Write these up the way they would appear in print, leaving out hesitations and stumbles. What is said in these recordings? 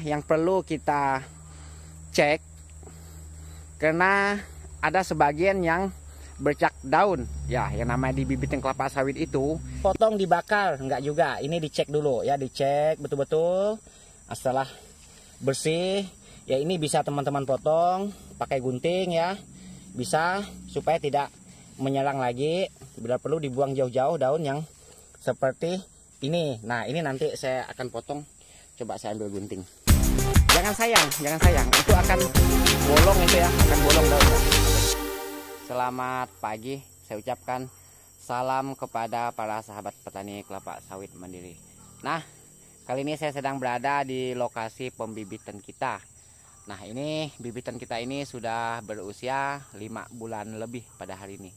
yang perlu kita cek, karena ada sebagian yang bercak daun ya, yang namanya di bibitan kelapa sawit itu. Potong dibakar enggak juga, ini dicek dulu ya, dicek betul-betul. Setelah bersih ya, ini bisa teman-teman potong pakai gunting ya, bisa, supaya tidak menyerang lagi. Bila perlu dibuang jauh-jauh daun yang seperti ini. Nah, ini nanti saya akan potong. Coba saya ambil gunting. Jangan sayang, itu akan bolong itu ya, akan bolong daunnya. Selamat pagi, saya ucapkan salam kepada para sahabat petani kelapa sawit mandiri. Nah, kali ini saya sedang berada di lokasi pembibitan kita. Nah, ini bibitan kita ini sudah berusia 5 bulan lebih pada hari ini.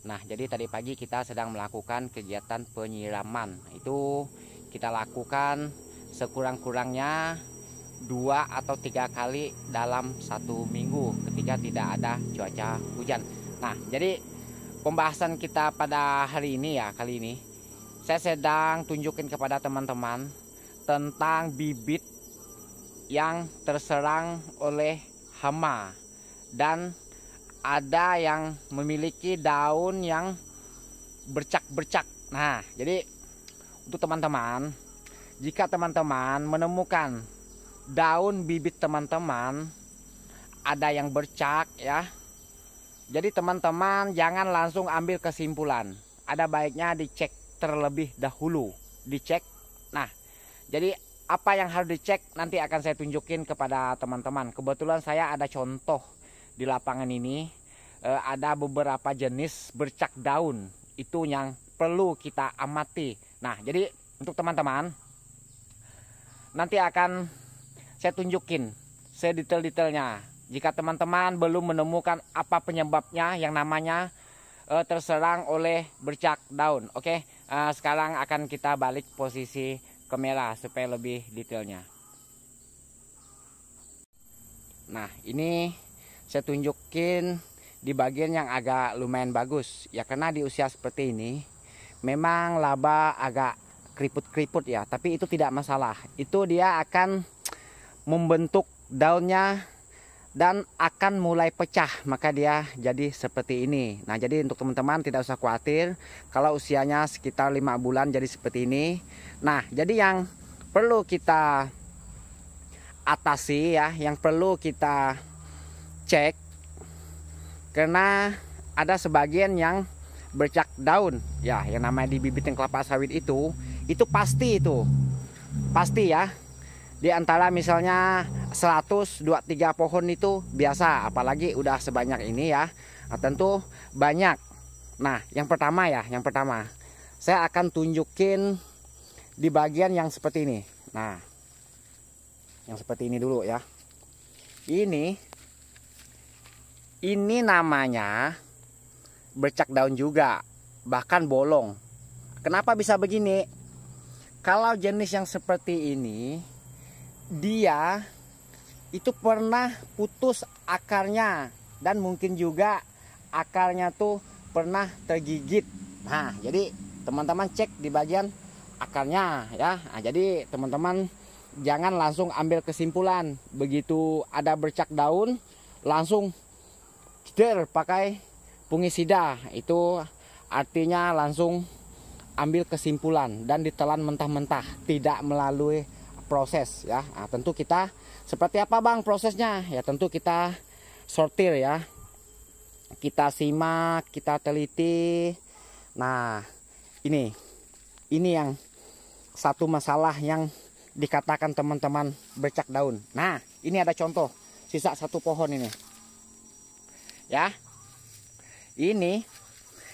Nah, jadi tadi pagi kita sedang melakukan kegiatan penyiraman. Itu kita lakukan sekurang-kurangnya 2 atau 3 kali dalam 1 minggu ketika tidak ada cuaca hujan. Nah, jadi pembahasan kita pada hari ini ya, kali ini saya sedang tunjukin kepada teman-teman tentang bibit yang terserang oleh hama dan ada yang memiliki daun yang bercak-bercak. Nah, jadi untuk teman-teman, jika teman-teman menemukan daun bibit teman-teman ada yang bercak ya, jadi teman-teman jangan langsung ambil kesimpulan. Ada baiknya dicek terlebih dahulu, dicek. Nah, jadi apa yang harus dicek nanti akan saya tunjukin kepada teman-teman. Kebetulan saya ada contoh di lapangan ini, ada beberapa jenis bercak daun itu yang perlu kita amati. Nah, jadi untuk teman-teman nanti akan saya tunjukin sedetail-detailnya. Jika teman-teman belum menemukan apa penyebabnya yang namanya terserang oleh bercak daun. Oke, sekarang akan kita balik posisi kamera supaya lebih detailnya. Nah, ini saya tunjukin di bagian yang agak lumayan bagus ya, karena di usia seperti ini memang laba agak keriput-keriput ya, tapi itu tidak masalah. Itu dia akan membentuk daunnya dan akan mulai pecah, maka dia jadi seperti ini. Nah, jadi untuk teman-teman tidak usah khawatir kalau usianya sekitar 5 bulan jadi seperti ini. Nah, jadi yang perlu kita atasi ya, yang perlu kita cek, karena ada sebagian yang bercak daun ya, yang namanya di bibitan kelapa sawit itu pasti ya. Di antara misalnya 100, 2-3 pohon itu biasa, apalagi udah sebanyak ini ya. Nah, tentu banyak. Nah, yang pertama saya akan tunjukin di bagian yang seperti ini. Nah, yang seperti ini dulu ya. Ini namanya bercak daun juga, bahkan bolong. Kenapa bisa begini? Kalau jenis yang seperti ini, dia itu pernah putus akarnya dan mungkin juga akarnya tuh pernah tergigit. Nah, jadi teman-teman cek di bagian akarnya ya. Nah, jadi teman-teman jangan langsung ambil kesimpulan begitu ada bercak daun langsung pakai fungisida. Itu artinya langsung ambil kesimpulan dan ditelan mentah-mentah, tidak melalui proses ya. Nah, tentu kita seperti apa bang prosesnya ya, tentu kita sortir ya, kita simak, kita teliti. Nah, ini yang satu masalah yang dikatakan teman-teman bercak daun. Nah, ini ada contoh sisa 1 pohon ini ya. Ini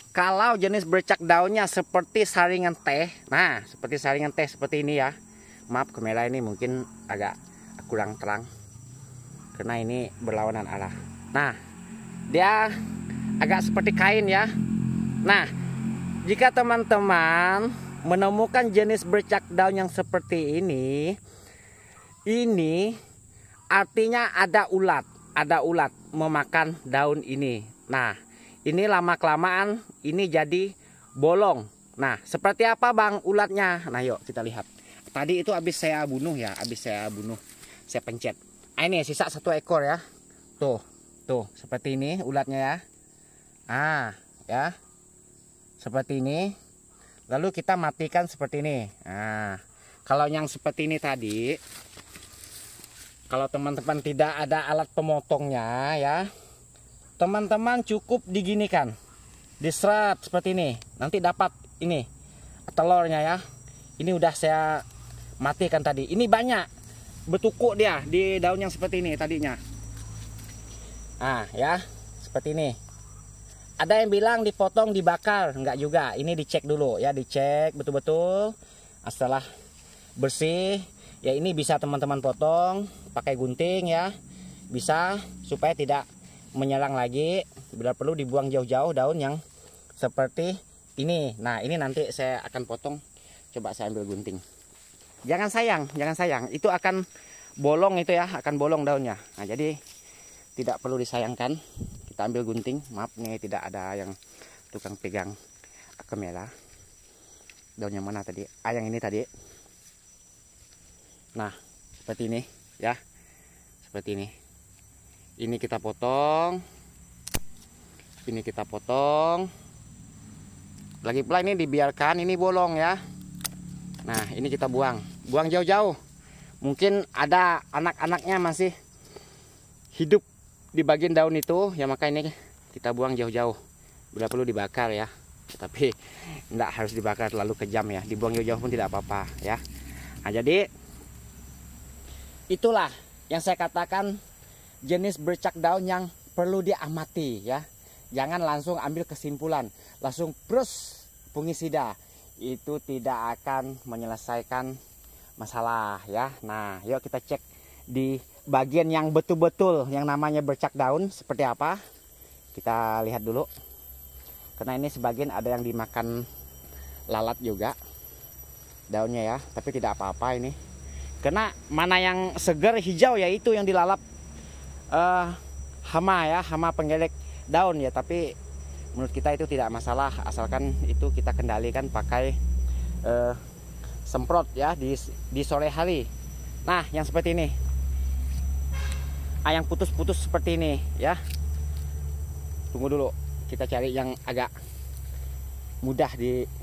kalau jenis bercak daunnya seperti saringan teh, nah seperti saringan teh seperti ini ya. Maaf, kamera ini mungkin agak kurang terang karena ini berlawanan arah. Nah, dia agak seperti kain ya. Nah, jika teman-teman menemukan jenis bercak daun yang seperti ini artinya ada ulat memakan daun ini. Nah, ini lama-kelamaan ini jadi bolong. Nah, seperti apa bang ulatnya? Nah, yuk kita lihat. Tadi itu habis saya bunuh ya, saya pencet. Ini sisa 1 ekor ya. Tuh seperti ini ulatnya ya. Ya. Seperti ini. Lalu kita matikan seperti ini. Kalau yang seperti ini tadi, kalau teman-teman tidak ada alat pemotongnya ya, teman-teman cukup diginikan, diseret seperti ini. Nanti dapat ini telurnya ya. Ini udah saya matikan tadi. Ini banyak bertukuk dia di daun yang seperti ini tadinya. Ya, seperti ini. Ada yang bilang dipotong dibakar, enggak juga. Ini dicek dulu ya, dicek betul-betul. Setelah bersih, ya ini bisa teman-teman potong pakai gunting ya. Bisa supaya tidak menyerang lagi. Bila perlu dibuang jauh-jauh daun yang seperti ini. Nah, ini nanti saya akan potong. Coba saya ambil gunting. Jangan sayang. Itu akan bolong itu ya, akan bolong daunnya. Nah, jadi tidak perlu disayangkan. Kita ambil gunting. Maaf nih tidak ada yang tukang pegang kamera. Daun yang mana tadi? Yang ini tadi. Nah, seperti ini ya. Seperti ini. Ini kita potong. Ini kita potong. Lagi pula ini dibiarkan, ini bolong ya. Nah, ini kita buang jauh-jauh. Mungkin ada anak-anaknya masih hidup di bagian daun itu, ya maka ini kita buang jauh-jauh. Bila perlu dibakar ya, tapi tidak harus dibakar terlalu kejam ya. Dibuang jauh-jauh pun tidak apa-apa ya. Nah, jadi itulah yang saya katakan jenis bercak daun yang perlu diamati ya. Jangan langsung ambil kesimpulan, langsung prus fungisida. Itu tidak akan menyelesaikan masalah ya. Nah, yuk kita cek di bagian yang betul-betul yang namanya bercak daun seperti apa. Kita lihat dulu. Karena ini sebagian ada yang dimakan lalat juga daunnya ya, tapi tidak apa-apa ini. Karena mana yang segar hijau ya itu yang dilalap hama ya, hama penggelek daun ya, tapi menurut kita itu tidak masalah asalkan itu kita kendalikan pakai semprot ya di sore hari. Nah, yang seperti ini. Yang putus-putus seperti ini ya. Tunggu dulu, kita cari yang agak mudah dilihat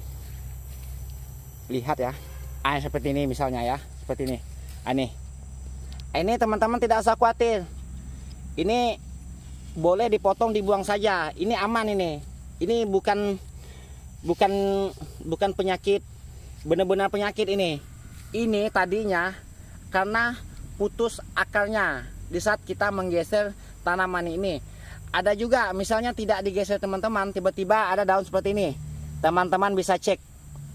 ya. Seperti ini misalnya ya, seperti ini. Ini teman-teman tidak usah khawatir. Ini boleh dipotong, dibuang saja. Ini aman ini. Ini bukan penyakit, benar-benar penyakit ini. Ini tadinya karena putus akarnya di saat kita menggeser tanaman ini. Ada juga misalnya tidak digeser teman-teman, tiba-tiba ada daun seperti ini. Teman-teman bisa cek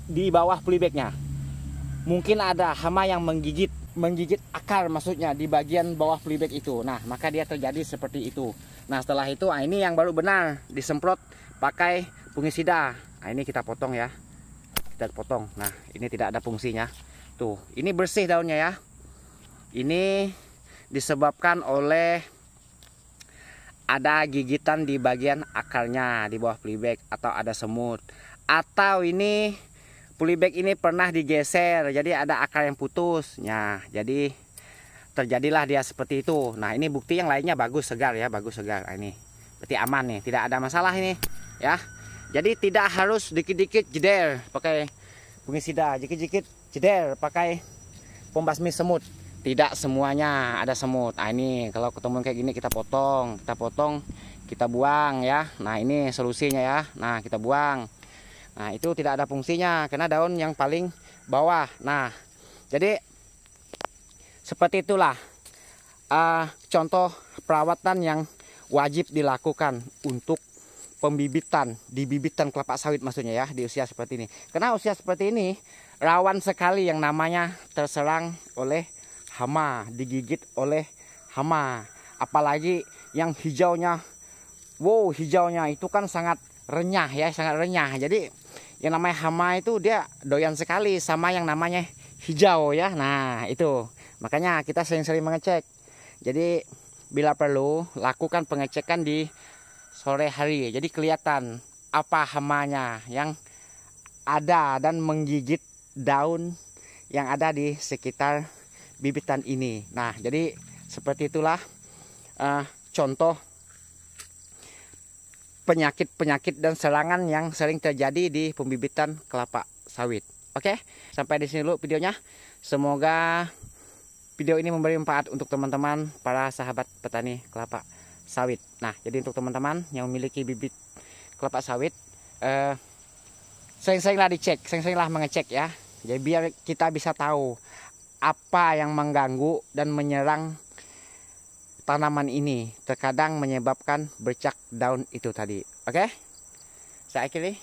di bawah polybagnya. Mungkin ada hama yang menggigit akar, maksudnya di bagian bawah polybag itu. Nah, maka dia terjadi seperti itu. Nah, setelah itu ini yang baru benar disemprot pakai fungisida. Nah, ini kita potong ya. Kita potong. Nah, ini tidak ada fungsinya. Tuh, ini bersih daunnya ya. Ini disebabkan oleh ada gigitan di bagian akarnya di bawah polybag, atau ada semut, atau ini polybag ini pernah digeser jadi ada akar yang putus. Nah, jadi terjadilah dia seperti itu. Nah, ini bukti yang lainnya bagus segar ya, bagus segar. Nah, ini berarti aman nih, tidak ada masalah ini ya. Jadi tidak harus dikit-dikit jeder pakai fungisida, dikit-dikit jeder pakai pembasmi semut. Tidak semuanya ada semut. Nah, ini kalau ketemu kayak gini kita potong, kita buang ya. Nah, ini solusinya ya. Nah, kita buang. Nah, itu tidak ada fungsinya karena daun yang paling bawah. Nah, jadi seperti itulah contoh perawatan yang wajib dilakukan untuk pembibitan, di bibitan kelapa sawit maksudnya ya, di usia seperti ini. Karena usia seperti ini rawan sekali yang namanya terserang oleh hama, digigit oleh hama. Apalagi yang hijaunya, hijaunya itu kan sangat renyah ya, sangat renyah. Jadi yang namanya hama itu dia doyan sekali sama yang namanya hijau ya. Nah, itu makanya kita sering-sering mengecek. Jadi bila perlu lakukan pengecekan di sore hari. Jadi kelihatan apa hamanya yang ada dan menggigit daun yang ada di sekitar bibitan ini. Nah, jadi seperti itulah contoh penyakit-penyakit dan serangan yang sering terjadi di pembibitan kelapa sawit. Oke, sampai di sini dulu videonya. Semoga video ini memberi manfaat untuk teman-teman para sahabat petani kelapa sawit. Nah, jadi untuk teman-teman yang memiliki bibit kelapa sawit, sering-seringlah dicek, sering-seringlah mengecek ya. Jadi biar kita bisa tahu apa yang mengganggu dan menyerang tanaman ini, terkadang menyebabkan bercak daun itu tadi. Oke, saya akhiri